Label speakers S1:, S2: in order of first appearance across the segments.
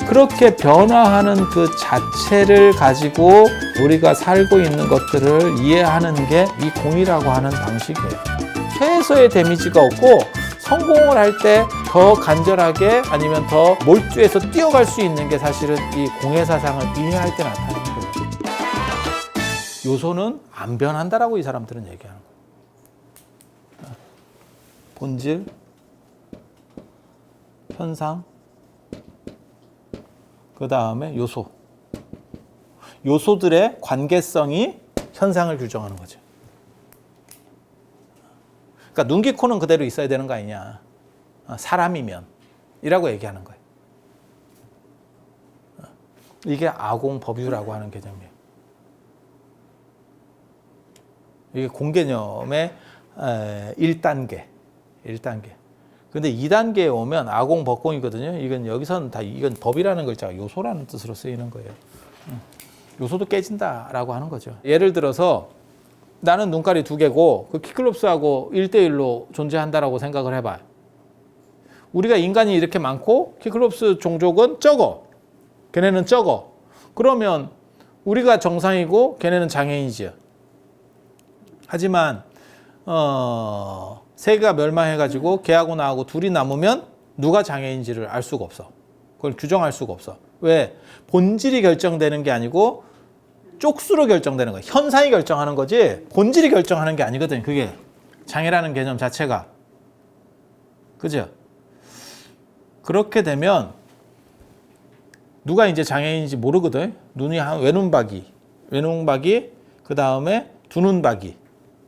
S1: 그렇게 변화하는 그 자체를 가지고 우리가 살고 있는 것들을 이해하는 게 이 공이라고 하는 방식이에요. 최소의 데미지가 없고 성공을 할 때 더 간절하게 아니면 더 몰두해서 뛰어갈 수 있는 게 사실은 이 공의 사상을 이해할 때 나타나는 거예요. 요소는 안 변한다라고 이 사람들은 얘기하는 거예요. 본질, 현상, 그 다음에 요소. 요소들의 관계성이 현상을 규정하는 거죠. 그러니까 눈, 귀, 코는 그대로 있어야 되는 거 아니냐. 사람이면 이라고 얘기하는 거예요. 이게 아공법유라고 하는 개념이에요. 이게 공개념의 1단계. 근데 2단계에 오면 아공법공이거든요. 이건 여기서는 다 이건 법이라는 글자가 요소라는 뜻으로 쓰이는 거예요. 요소도 깨진다라고 하는 거죠. 예를 들어서 나는 눈깔이 2개고 그 키클롭스하고 1대1로 존재한다라고 생각을 해봐요. 우리가 인간이 이렇게 많고 키클롭스 종족은 적어. 걔네는 적어. 그러면 우리가 정상이고 걔네는 장애인이지요. 하지만 세계가 멸망해가지고 걔하고 나하고 둘이 남으면 누가 장애인지를 알 수가 없어. 그걸 규정할 수가 없어. 왜? 본질이 결정되는 게 아니고 쪽수로 결정되는 거야. 현상이 결정하는 거지 본질이 결정하는 게 아니거든. 그게 장애라는 개념 자체가. 그죠? 그렇게 되면 누가 이제 장애인인지 모르거든. 눈이 한 외눈박이, 그 다음에 두눈박이,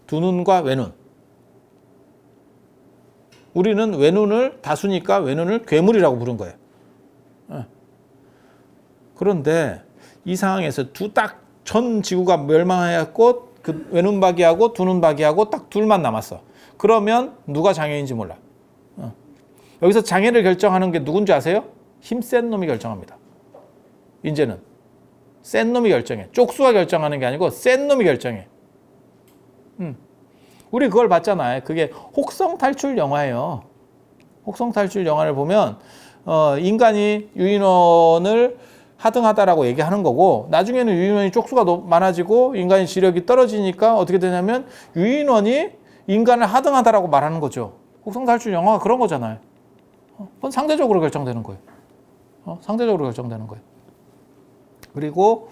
S1: 두눈과 외눈. 우리는 외눈을 다수니까 외눈을 괴물이라고 부른 거예요. 그런데 이 상황에서 전 지구가 멸망하였고 그 외눈박이하고 두눈박이하고 딱 둘만 남았어. 그러면 누가 장애인지 몰라. 여기서 장애를 결정하는 게 누군지 아세요? 힘센 놈이 결정합니다. 이제는 센 놈이 결정해. 쪽수가 결정하는 게 아니고 센 놈이 결정해. 우리 그걸 봤잖아요. 그게 혹성 탈출 영화예요. 혹성 탈출 영화를 보면 인간이 유인원을 하등하다라고 얘기하는 거고 나중에는 유인원이 쪽수가 많아지고 인간의 지력이 떨어지니까 어떻게 되냐면 유인원이 인간을 하등하다라고 말하는 거죠. 혹성 탈출 영화가 그런 거잖아요. 그건 상대적으로 결정되는 거예요. 상대적으로 결정되는 거예요. 그리고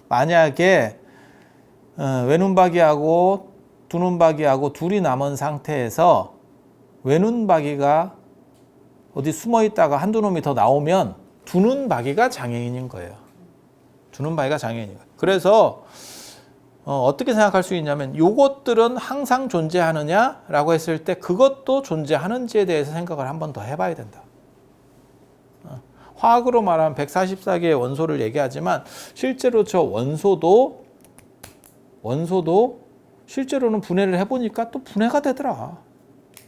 S1: 만약에 외눈박이하고 두눈박이하고 둘이 남은 상태에서 외눈박이가 어디 숨어 있다가 한두 놈이 더 나오면 두눈박이가 장애인인 거예요. 두눈박이가 장애인인 거예요. 그래서 어떻게 생각할 수 있냐면 요것들은 항상 존재하느냐라고 했을 때 그것도 존재하는지에 대해서 생각을 한 번 더 해봐야 된다. 화학으로 말하면 144개의 원소를 얘기하지만 실제로 저 원소도 실제로는 분해를 해보니까 또 분해가 되더라.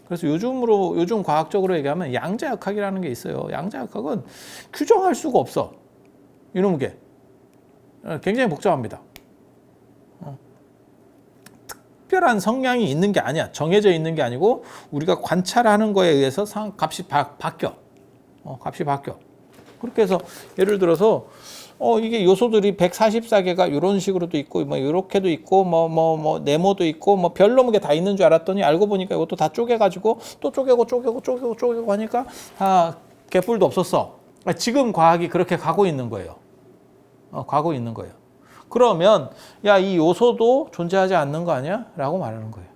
S1: 그래서 요즘 과학적으로 얘기하면 양자역학이라는 게 있어요. 양자역학은 규정할 수가 없어. 이놈 게 굉장히 복잡합니다. 특별한 성향이 있는 게 아니야. 정해져 있는 게 아니고 우리가 관찰하는 거에 의해서 값이 바뀌어. 값이 바뀌어. 그렇게 해서 예를 들어서 이게 요소들이 144개가 이런 식으로도 있고 뭐 이렇게도 있고 뭐 네모도 있고 뭐 별놈게 다 있는 줄 알았더니 알고 보니까 이것도 다 쪼개가지고 또 쪼개고 하니까 개뿔도 없었어. 지금 과학이 그렇게 가고 있는 거예요. 가고 있는 거예요. 그러면 야, 이 요소도 존재하지 않는 거 아니야? 라고 말하는 거예요.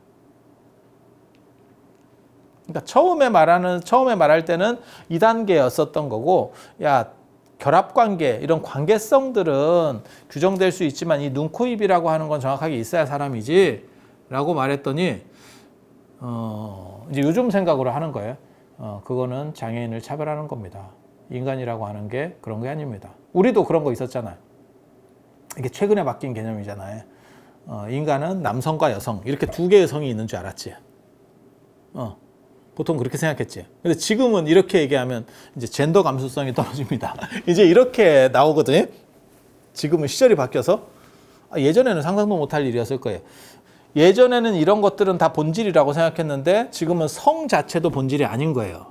S1: 그러니까 처음에 말할 때는 2단계였었던 거고, 야, 결합관계, 이런 관계성들은 규정될 수 있지만 이 눈, 코, 입이라고 하는 건 정확하게 있어야 사람이지 라고 말했더니 이제 요즘 생각으로 하는 거예요. 그거는 장애인을 차별하는 겁니다. 인간이라고 하는 게 그런 게 아닙니다. 우리도 그런 거 있었잖아요. 이게 최근에 바뀐 개념이잖아요. 인간은 남성과 여성 이렇게 두 개의 성이 있는 줄 알았지. 보통 그렇게 생각했지. 근데 지금은 이렇게 얘기하면 이제 젠더 감수성이 떨어집니다. 이제 이렇게 나오거든요. 지금은 시절이 바뀌어서 예전에는 상상도 못할 일이었을 거예요. 예전에는 이런 것들은 다 본질이라고 생각했는데 지금은 성 자체도 본질이 아닌 거예요.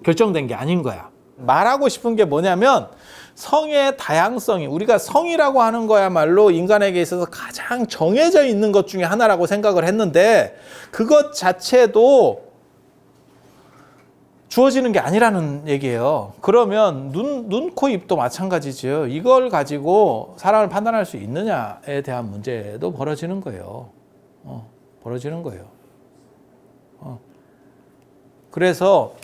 S1: 결정된 게 아닌 거야. 말하고 싶은 게 뭐냐면 성의 다양성이, 우리가 성이라고 하는 거야말로 인간에게 있어서 가장 정해져 있는 것 중에 하나라고 생각을 했는데 그것 자체도 주어지는 게 아니라는 얘기예요. 그러면 눈, 코, 입도 마찬가지죠. 이걸 가지고 사람을 판단할 수 있느냐에 대한 문제도 벌어지는 거예요. 벌어지는 거예요. 그래서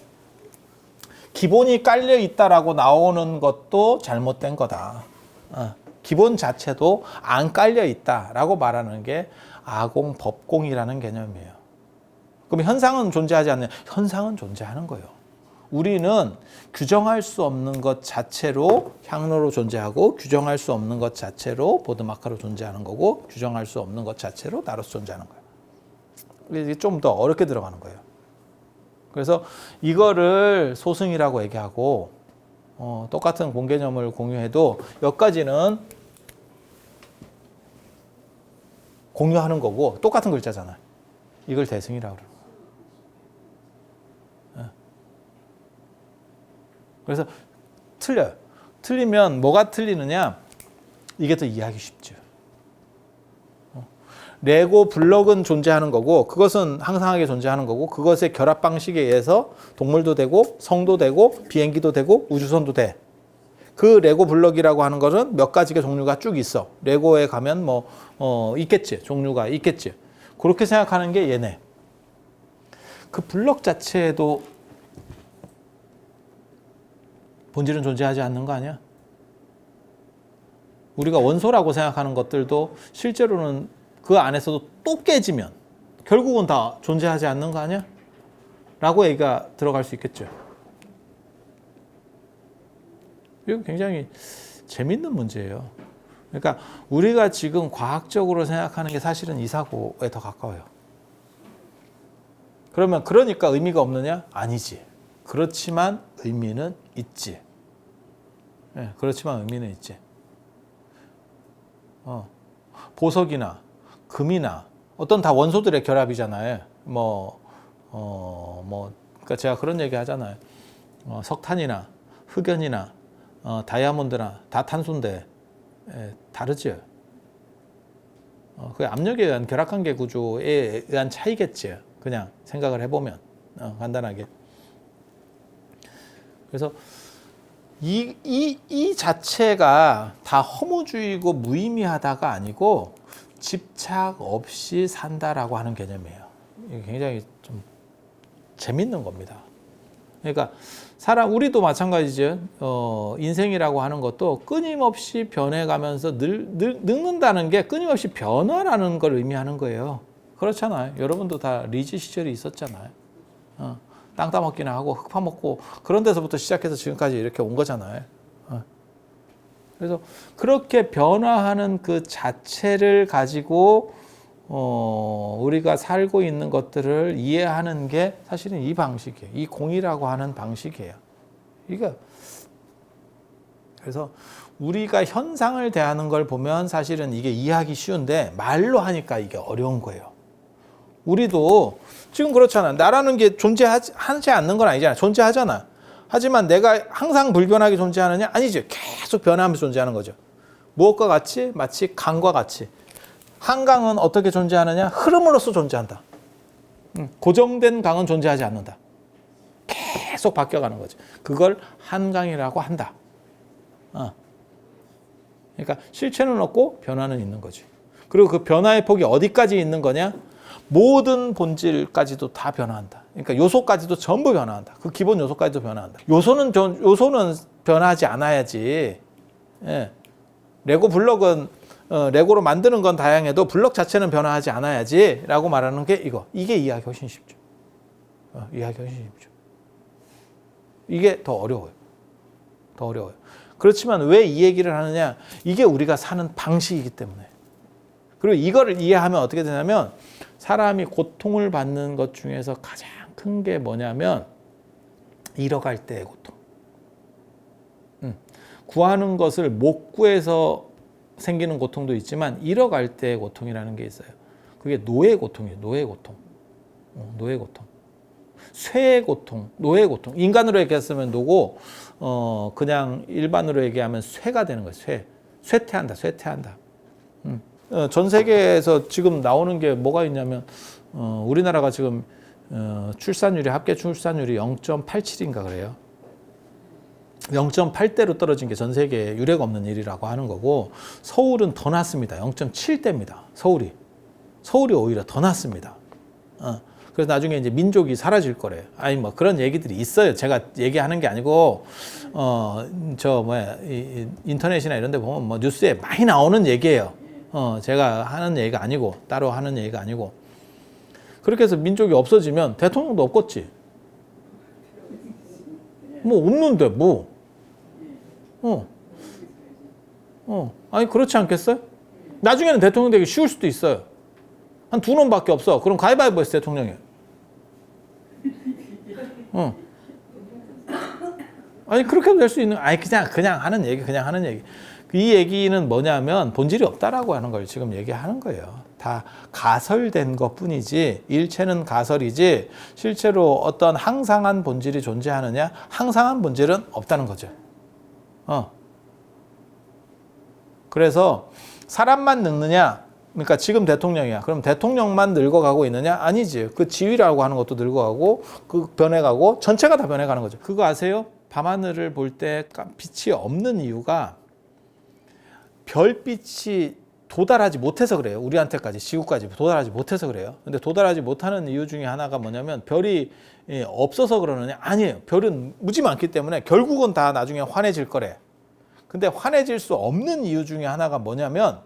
S1: 기본이 깔려 있다라고 나오는 것도 잘못된 거다. 기본 자체도 안 깔려 있다라고 말하는 게 아공, 법공이라는 개념이에요. 그럼 현상은 존재하지 않느냐? 현상은 존재하는 거예요. 우리는 규정할 수 없는 것 자체로 향로로 존재하고 규정할 수 없는 것 자체로 보드마카로 존재하는 거고 규정할 수 없는 것 자체로 나로서 존재하는 거예요. 이게 좀 더 어렵게 들어가는 거예요. 그래서 이거를 소승이라고 얘기하고 똑같은 공개념을 공유해도 여기까지는 공유하는 거고 똑같은 글자잖아요. 이걸 대승이라고 그래요. 그래서 틀려요. 틀리면 뭐가 틀리느냐? 이게 더 이해하기 쉽죠. 레고 블럭은 존재하는 거고 그것은 항상하게 존재하는 거고 그것의 결합 방식에 의해서 동물도 되고 성도 되고 비행기도 되고 우주선도 돼. 그 레고 블럭이라고 하는 것은 몇 가지의 종류가 쭉 있어. 레고에 가면 있겠지. 종류가 있겠지. 그렇게 생각하는 게 얘네. 그 블럭 자체에도 본질은 존재하지 않는 거 아니야? 우리가 원소라고 생각하는 것들도 실제로는 그 안에서도 또 깨지면 결국은 다 존재하지 않는 거 아니야? 라고 얘기가 들어갈 수 있겠죠. 이거 굉장히 재밌는 문제예요. 그러니까 우리가 지금 과학적으로 생각하는 게 사실은 이 사고에 더 가까워요. 그러니까 의미가 없느냐? 아니지. 그렇지만 의미는 있지. 네, 그렇지만 의미는 있지. 보석이나 금이나 어떤 다 원소들의 결합이잖아요. 그러니까 제가 그런 얘기 하잖아요. 석탄이나 흑연이나 다이아몬드나 다 탄소인데 다르죠. 그 압력에 의한 결합관계 구조에 의한 차이겠지. 그냥 생각을 해보면 간단하게. 그래서 이 자체가 다 허무주의고 무의미하다가 아니고 집착 없이 산다라고 하는 개념이에요. 이게 굉장히 좀 재밌는 겁니다. 그러니까 우리도 마찬가지죠. 인생이라고 하는 것도 끊임없이 변해가면서 늙는다는 게 끊임없이 변화라는 걸 의미하는 거예요. 그렇잖아요. 여러분도 다 리즈 시절이 있었잖아요. 땅 따먹기나 하고 흙 파먹고 그런 데서부터 시작해서 지금까지 이렇게 온 거잖아요. 그래서 그렇게 변화하는 그 자체를 가지고 우리가 살고 있는 것들을 이해하는 게 사실은 이 방식이에요. 이 공이라고 하는 방식이에요. 그래서 우리가 현상을 대하는 걸 보면 사실은 이게 이해하기 쉬운데 말로 하니까 이게 어려운 거예요. 우리도 지금 그렇잖아. 나라는 게 존재하지 않는 건 아니잖아. 존재하잖아. 하지만 내가 항상 불변하게 존재하느냐? 아니죠. 계속 변하면서 존재하는 거죠. 무엇과 같이? 마치 강과 같이. 한강은 어떻게 존재하느냐? 흐름으로써 존재한다. 고정된 강은 존재하지 않는다. 계속 바뀌어가는 거죠. 그걸 한강이라고 한다. 그러니까 실체는 없고 변화는 있는 거지. 그리고 그 변화의 폭이 어디까지 있는 거냐? 모든 본질까지도 다 변화한다. 그러니까 요소까지도 전부 변화한다. 그 기본 요소까지도 변화한다. 요소는 변화하지 않아야지. 예. 레고 블럭은 레고로 만드는 건 다양해도 블럭 자체는 변화하지 않아야지 라고 말하는 게 이게 이해하기 훨씬 쉽죠. 이해하기 훨씬 쉽죠. 이게 더 어려워요. 그렇지만 왜 이 얘기를 하느냐? 이게 우리가 사는 방식이기 때문에. 그리고 이거를 이해하면 어떻게 되냐면 사람이 고통을 받는 것 중에서 가장 큰 게 뭐냐면 잃어갈 때의 고통. 구하는 것을 못 구해서 생기는 고통도 있지만 잃어갈 때의 고통이라는 게 있어요. 그게 노예 고통이에요. 노예 고통. 쇠의 고통, 노의 고통. 인간으로 얘기했으면 노고, 그냥 일반으로 얘기하면 쇠가 되는 거예요. 쇠퇴한다, 쇠퇴한다. 전 세계에서 지금 나오는 게 뭐가 있냐면, 우리나라가 지금 출산율이, 합계 출산율이 0.87인가 그래요. 0.8대로 떨어진 게 전 세계에 유례가 없는 일이라고 하는 거고, 서울은 더 낮습니다. 0.7대입니다. 서울이 오히려 더 낮습니다. 그래서 나중에 이제 민족이 사라질 거래요. 아니 뭐 그런 얘기들이 있어요. 제가 얘기하는 게 아니고 인터넷이나 이런 데 보면 뭐 뉴스에 많이 나오는 얘기예요. 제가 하는 얘기가 아니고, 따로 하는 얘기가 아니고. 그렇게 해서 민족이 없어지면 대통령도 없겠지. 뭐 없는데 뭐. 아니 그렇지 않겠어요? 나중에는 대통령 되기 쉬울 수도 있어요. 한 2놈밖에 없어. 그럼 가위바위보에서 대통령이에요. 아니 그렇게 될 수 있는. 아니 그냥 하는 얘기. 이 얘기는 뭐냐면 본질이 없다라고 하는 걸 지금 얘기하는 거예요. 다 가설된 것뿐이지, 일체는 가설이지 실제로 어떤 항상한 본질이 존재하느냐? 항상한 본질은 없다는 거죠. 그래서 사람만 늙느냐? 그러니까 지금 대통령이야. 그럼 대통령만 늙어가고 있느냐? 아니지. 그 지위라고 하는 것도 늙어가고, 그 변해가고, 전체가 다 변해가는 거죠. 그거 아세요? 밤하늘을 볼 때 빛이 없는 이유가 별빛이 도달하지 못해서 그래요. 우리한테까지, 지구까지 도달하지 못해서 그래요. 근데 도달하지 못하는 이유 중에 하나가 뭐냐면 별이 없어서 그러느냐? 아니에요. 별은 무지 많기 때문에 결국은 다 나중에 환해질 거래. 근데 환해질 수 없는 이유 중에 하나가 뭐냐면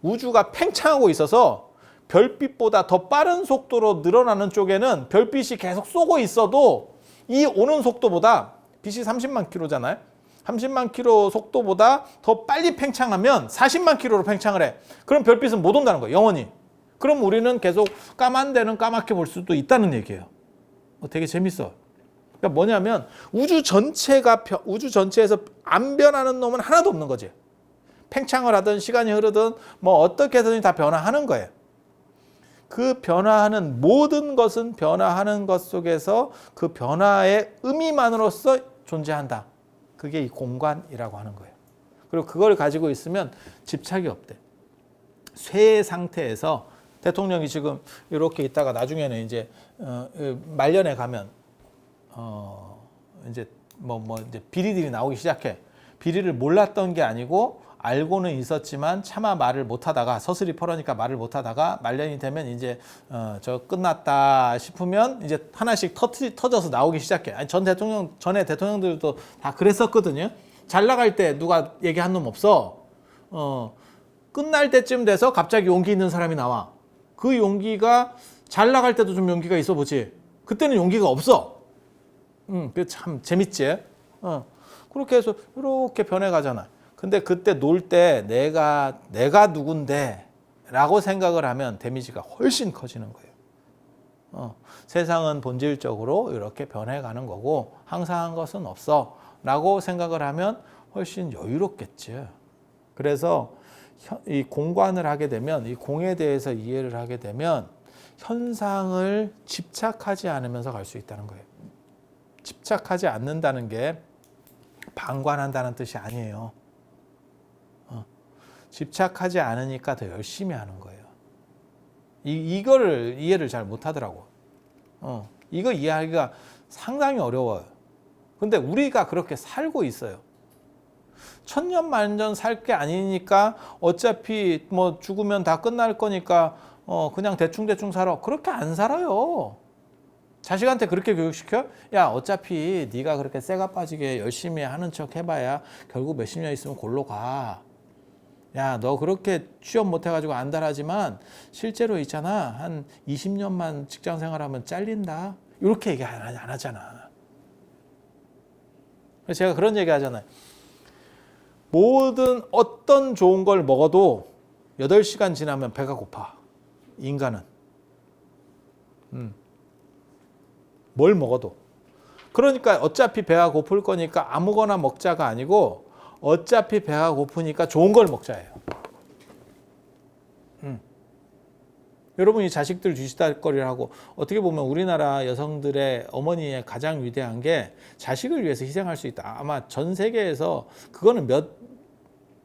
S1: 우주가 팽창하고 있어서 별빛보다 더 빠른 속도로 늘어나는 쪽에는 별빛이 계속 쏘고 있어도 이 오는 속도보다, 빛이 30만 킬로잖아요. 30만 킬로 속도보다 더 빨리 팽창하면 40만 킬로로 팽창을 해. 그럼 별빛은 못 온다는 거예요. 영원히. 그럼 우리는 계속 까만 데는 까맣게 볼 수도 있다는 얘기예요. 되게 재밌어. 그러니까 뭐냐면 우주 전체에서 안 변하는 놈은 하나도 없는 거지. 팽창을 하든 시간이 흐르든 뭐 어떻게 해서든 다 변화하는 거예요. 그 변화하는 모든 것은 변화하는 것 속에서 그 변화의 의미만으로서 존재한다. 그게 이 공간이라고 하는 거예요. 그리고 그걸 가지고 있으면 집착이 없대. 쇠 상태에서 대통령이 지금 이렇게 있다가 나중에는 이제 말년에 가면 이제 이제 비리들이 나오기 시작해. 비리를 몰랐던 게 아니고 알고는 있었지만 차마 말을 못하다가, 서슬이 퍼러니까 말을 못하다가 말년이 되면 이제 저 끝났다 싶으면 이제 하나씩 터져서 나오기 시작해. 아니 전에 대통령들도 다 그랬었거든요. 잘 나갈 때 누가 얘기한 놈 없어. 끝날 때쯤 돼서 갑자기 용기 있는 사람이 나와. 그 용기가 잘 나갈 때도 좀 용기가 있어 보지. 그때는 용기가 없어. 그 참 재밌지. 그렇게 해서 이렇게 변해가잖아. 근데 그때 놀 때 내가 누군데 라고 생각을 하면 데미지가 훨씬 커지는 거예요. 세상은 본질적으로 이렇게 변해가는 거고 항상한 것은 없어 라고 생각을 하면 훨씬 여유롭겠지. 그래서 이 공관을 하게 되면, 이 공에 대해서 이해를 하게 되면 현상을 집착하지 않으면서 갈 수 있다는 거예요. 집착하지 않는다는 게 방관한다는 뜻이 아니에요. 집착하지 않으니까 더 열심히 하는 거예요. 이거를 이해를 잘 못하더라고. 이거 이해하기가 상당히 어려워요. 근데 우리가 그렇게 살고 있어요. 천년만년 살 게 아니니까 어차피 뭐 죽으면 다 끝날 거니까 그냥 대충 살아. 그렇게 안 살아요. 자식한테 그렇게 교육시켜? 야, 어차피 네가 그렇게 쇠가 빠지게 열심히 하는 척 해봐야 결국 몇십 년 있으면 골로 가. 야, 너 그렇게 취업 못해가지고 안달하지만 실제로 있잖아. 한 20년만 직장 생활하면 잘린다. 이렇게 얘기 안 하잖아. 그래서 제가 그런 얘기 하잖아요. 모든 어떤 좋은 걸 먹어도 8시간 지나면 배가 고파. 인간은. 뭘 먹어도. 그러니까 어차피 배가 고플 거니까 아무거나 먹자가 아니고 어차피 배가 고프니까 좋은 걸 먹자예요. 여러분이 자식들 뒤치다거리를 하고 어떻게 보면 우리나라 여성들의 어머니의 가장 위대한 게 자식을 위해서 희생할 수 있다. 아마 전 세계에서 그거는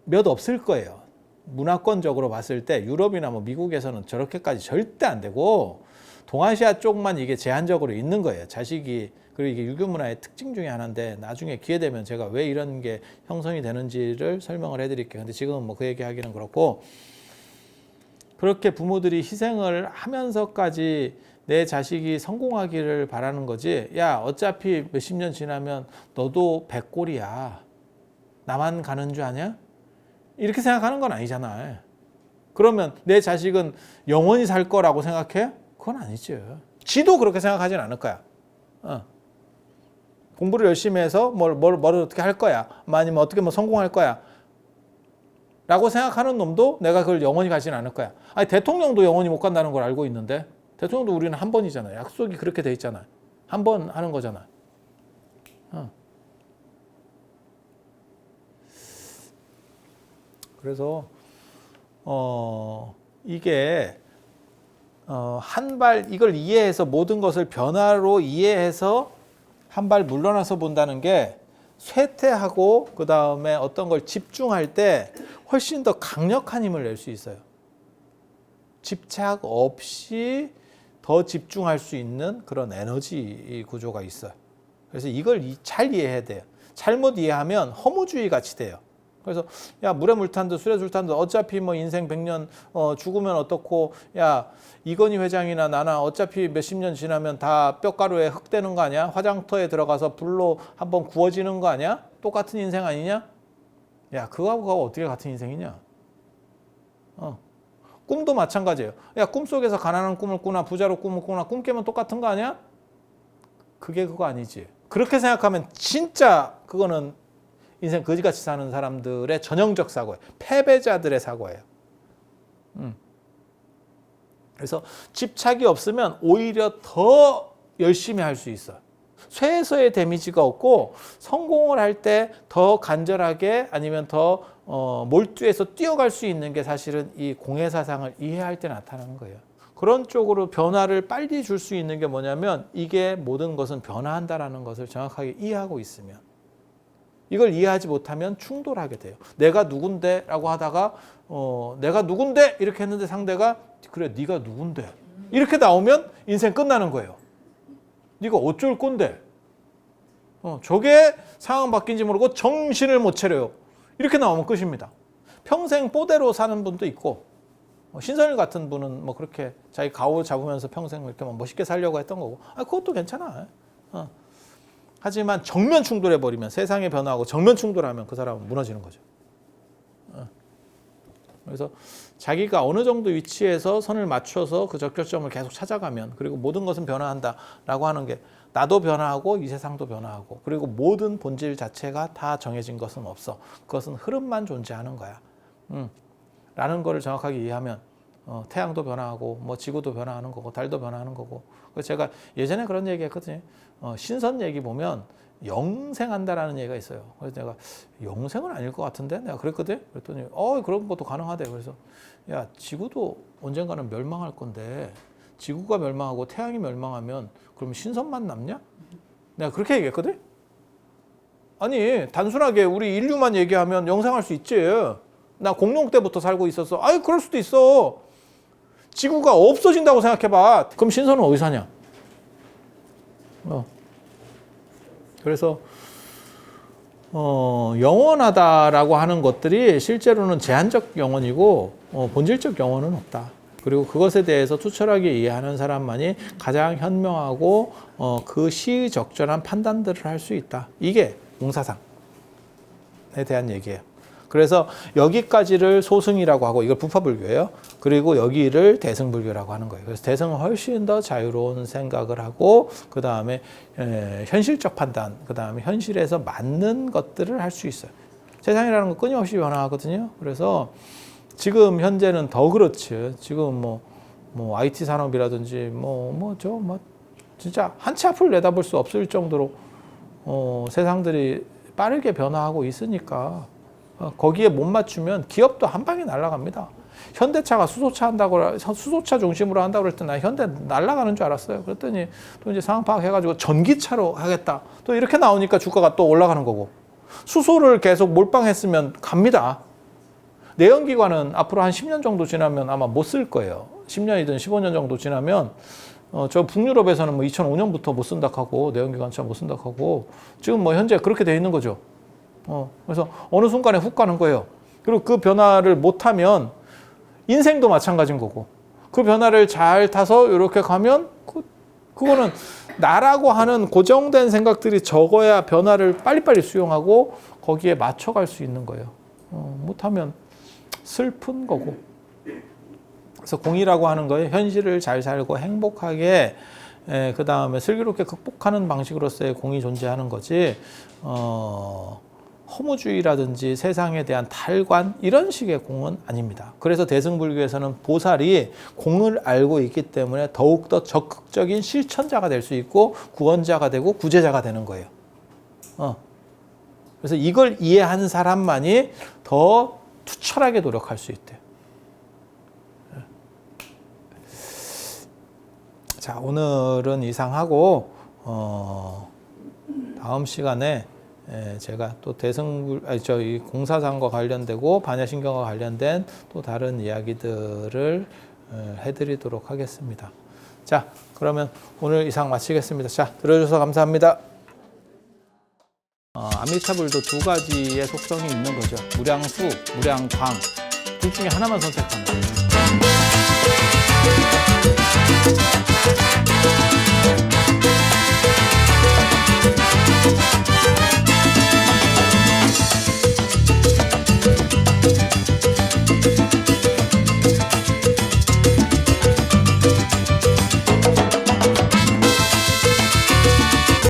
S1: 몇 없을 거예요. 문화권적으로 봤을 때 유럽이나 뭐 미국에서는 저렇게까지 절대 안 되고 동아시아 쪽만 이게 제한적으로 있는 거예요. 자식이. 그리고 이게 유교 문화의 특징 중에 하나인데 나중에 기회 되면 제가 왜 이런 게 형성이 되는지를 설명을 해드릴게요. 근데 지금은 뭐 그 얘기하기는 그렇고 그렇게 부모들이 희생을 하면서까지 내 자식이 성공하기를 바라는 거지. 야, 어차피 몇십 년 지나면 너도 백골이야. 나만 가는 줄 아냐? 이렇게 생각하는 건 아니잖아. 그러면 내 자식은 영원히 살 거라고 생각해? 그건 아니죠. 지도 그렇게 생각하진 않을 거야. 공부를 열심히 해서 뭘 어떻게 할 거야. 아니면 어떻게 뭐 성공할 거야. 라고 생각하는 놈도 내가 그걸 영원히 가진 않을 거야. 아니, 대통령도 영원히 못 간다는 걸 알고 있는데 대통령도 우리는 한 번이잖아요. 약속이 그렇게 돼 있잖아요. 한 번 하는 거잖아요. 그래서 이게 한 발 이걸 이해해서 모든 것을 변화로 이해해서 한 발 물러나서 본다는 게 쇠퇴하고 그 다음에 어떤 걸 집중할 때 훨씬 더 강력한 힘을 낼 수 있어요. 집착 없이 더 집중할 수 있는 그런 에너지 구조가 있어요. 그래서 이걸 잘 이해해야 돼요. 잘못 이해하면 허무주의 같이 돼요. 그래서 야, 물에 물 탄 듯 술에 술 탄 듯 어차피 뭐 인생 100년 죽으면 어떻고, 야, 이건희 회장이나 나나 어차피 몇십 년 지나면 다 뼈가루에 흙 되는 거 아니야? 화장터에 들어가서 불로 한번 구워지는 거 아니야? 똑같은 인생 아니냐? 야, 그거하고 어떻게 같은 인생이냐? 꿈도 마찬가지예요. 야, 꿈속에서 가난한 꿈을 꾸나 부자로 꿈을 꾸나 꿈 깨면 똑같은 거 아니야? 그게 그거 아니지. 그렇게 생각하면 진짜 그거는 인생 거지같이 사는 사람들의 전형적 사고예요. 패배자들의 사고예요. 그래서 집착이 없으면 오히려 더 열심히 할 수 있어요. 쇠에서의 데미지가 없고 성공을 할 때 더 간절하게 아니면 더 몰두해서 뛰어갈 수 있는 게 사실은 이 공해사상을 이해할 때 나타나는 거예요. 그런 쪽으로 변화를 빨리 줄 수 있는 게 뭐냐면 이게 모든 것은 변화한다라는 것을 정확하게 이해하고 있으면, 이걸 이해하지 못하면 충돌하게 돼요. 내가 누군데? 라고 하다가 내가 누군데? 이렇게 했는데 상대가 그래, 네가 누군데? 이렇게 나오면 인생 끝나는 거예요. 네가 어쩔 건데? 저게 상황 바뀐지 모르고 정신을 못 차려요. 이렇게 나오면 끝입니다. 평생 뽀대로 사는 분도 있고, 신선일 같은 분은 뭐 그렇게 자기 가오 잡으면서 평생 이렇게 멋있게 살려고 했던 거고, 그것도 괜찮아. 하지만 정면 충돌해버리면, 세상의 변화하고 정면 충돌하면 그 사람은 무너지는 거죠. 그래서 자기가 어느 정도 위치에서 선을 맞춰서 그 적절점을 계속 찾아가면, 그리고 모든 것은 변화한다라고 하는 게 나도 변화하고 이 세상도 변화하고, 그리고 모든 본질 자체가 다 정해진 것은 없어. 그것은 흐름만 존재하는 거야. 라는 거를 정확하게 이해하면 태양도 변화하고 뭐 지구도 변화하는 거고 달도 변화하는 거고. 그래서 제가 예전에 그런 얘기 했거든요. 신선 얘기 보면 영생한다라는 얘기가 있어요. 그래서 내가 영생은 아닐 것 같은데 내가 그랬거든. 그랬더니 그런 것도 가능하대. 그래서 야, 지구도 언젠가는 멸망할 건데 지구가 멸망하고 태양이 멸망하면 그러면 신선만 남냐? 내가 그렇게 얘기했거든. 아니, 단순하게 우리 인류만 얘기하면 영생할 수 있지. 나 공룡 때부터 살고 있었어. 그럴 수도 있어. 지구가 없어진다고 생각해봐. 그럼 신선은 어디서 사냐? 그래서 영원하다라고 하는 것들이 실제로는 제한적 영혼이고 본질적 영혼은 없다. 그리고 그것에 대해서 투철하게 이해하는 사람만이 가장 현명하고 그 시의적절한 판단들을 할 수 있다. 이게 공사상에 대한 얘기예요. 그래서 여기까지를 소승이라고 하고, 이걸 부파불교예요. 그리고 여기를 대승불교라고 하는 거예요. 그래서 대승은 훨씬 더 자유로운 생각을 하고, 그 다음에 현실적 판단, 그 다음에 현실에서 맞는 것들을 할 수 있어요. 세상이라는 건 끊임없이 변화하거든요. 그래서 지금 현재는 더 그렇지. 지금 뭐 IT 산업이라든지 진짜 한 치 앞을 내다볼 수 없을 정도로 세상들이 빠르게 변화하고 있으니까 거기에 못 맞추면 기업도 한 방에 날아갑니다. 현대차가 수소차 중심으로 한다고 그럴 때 나 현대 날아가는 줄 알았어요. 그랬더니 또 이제 상황 파악해가지고 전기차로 하겠다. 또 이렇게 나오니까 주가가 또 올라가는 거고. 수소를 계속 몰빵했으면 갑니다. 내연기관은 앞으로 한 10년 정도 지나면 아마 못 쓸 거예요. 10년이든 15년 정도 지나면 저 북유럽에서는 뭐 2005년부터 못 쓴다 하고 내연기관차 못 쓴다 하고 지금 뭐 현재 그렇게 돼 있는 거죠. 그래서 어느 순간에 훅 가는 거예요. 그리고 그 변화를 못하면 인생도 마찬가지인 거고 그 변화를 잘 타서 이렇게 가면 그거는 나라고 하는 고정된 생각들이 적어야 변화를 빨리빨리 수용하고 거기에 맞춰갈 수 있는 거예요. 못하면 슬픈 거고. 그래서 공이라고 하는 거에 현실을 잘 살고 행복하게 그 다음에 슬기롭게 극복하는 방식으로서의 공이 존재하는 거지 허무주의라든지 세상에 대한 탈관 이런 식의 공은 아닙니다. 그래서 대승불교에서는 보살이 공을 알고 있기 때문에 더욱더 적극적인 실천자가 될 수 있고 구원자가 되고 구제자가 되는 거예요. 그래서 이걸 이해한 사람만이 더 투철하게 노력할 수 있대요. 자, 오늘은 이상하고 다음 시간에 제가 또 이 공사상과 관련되고 반야신경과 관련된 또 다른 이야기들을 해드리도록 하겠습니다. 자, 그러면 오늘 이상 마치겠습니다. 자, 들어주셔서 감사합니다. 아미타불도 두 가지의 속성이 있는 거죠. 무량수, 무량광. 둘 중에 하나만 선택합니다.